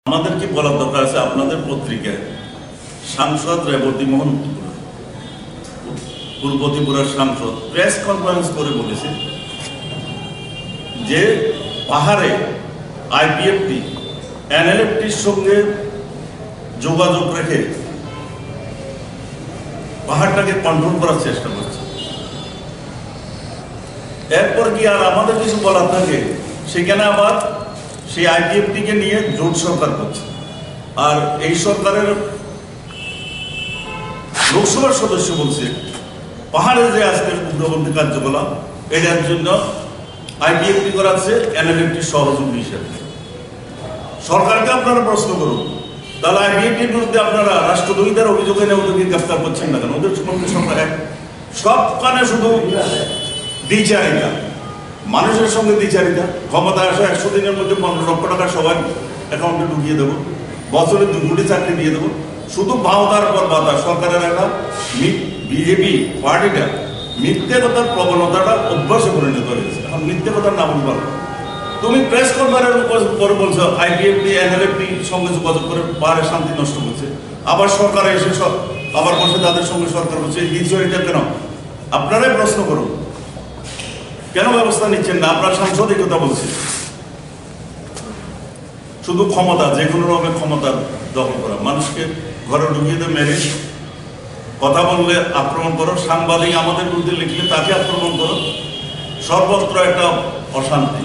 আমাদেরকে বলার দরকার আছে আপনাদের পত্রিকায় সাংসদ রেবতী মোহন পূর্ব ত্রিপুরার সাংসদ প্রেস কনফারেন্স করে বলেছে যে পাহাড়ে আইপিএফটি এনএলএফটির সঙ্গে যোগাযোগ রেখে পাহাড়টাকে কন্ট্রোল করার চেষ্টা করছে। এরপর কি আর আমাদের কিছু বলার থাকে, সেখানে আবার সেই আইপিএফটিকে নিয়ে জোট সরকার করছে। আর এই সরকারের লোকসভার সদস্য বলছে পাহাড়ে যে আজকে উগ্রপন্থী কার্যকলাপ এটার জন্য আইপিএফটি করাচ্ছে এনএলএফটির সহযোগী হিসেবে। সরকারকে আপনারা প্রশ্ন করুন, তাহলে আইপিএফটির বিরুদ্ধে আপনারা রাষ্ট্রদ্রোহিতার অভিযোগ এনে ওদেরকে গ্রেফতার করছেন না কেন? ওদের সম্বন্ধে সরকার সবখানে শুধু দ্বিচারিতা, মানুষের সঙ্গে দ্বিচারিতা। ক্ষমতা আসা 100 দিনের মধ্যে 15 লক্ষ টাকা সবাই অ্যাকাউন্টে ঢুকিয়ে দেবো, বছরে 2 কোটি চাকরি দিয়ে দেবো। শুধু বাঁধার পর বাধা। সরকারের একটা বিজেপি পার্টিটা মিথ্যে কথার প্রবণতাটা অভ্যাসে পরিণত হয়েছে। এখন মিথ্যে কথার নাম বলো। তুমি প্রেস কনফারেন্স করে বলছো আইপিএফটি এনএলএফটি সঙ্গে যোগাযোগ করে পাহাড়ের শান্তি নষ্ট করছে, আবার সরকার এসে আবার বসে তাদের সঙ্গে সরকার বলছে এই দ্বিচারিতা কেন? আপনারাই প্রশ্ন করুন, কেন ব্যবস্থা নিচ্ছেন না? আপনার সাংসদ এই কথা বলছে। শুধু ক্ষমতা, যে কোনো রকমের ক্ষমতা দখল করা, মানুষকে ঘরে ঢুকিয়ে দিয়ে মেরে কথা বললে আক্রমণ করো, সাংবাদিক আমাদের বিরুদ্ধে লিখলে তাকে আক্রমণ করো, সর্বত্র একটা অশান্তি।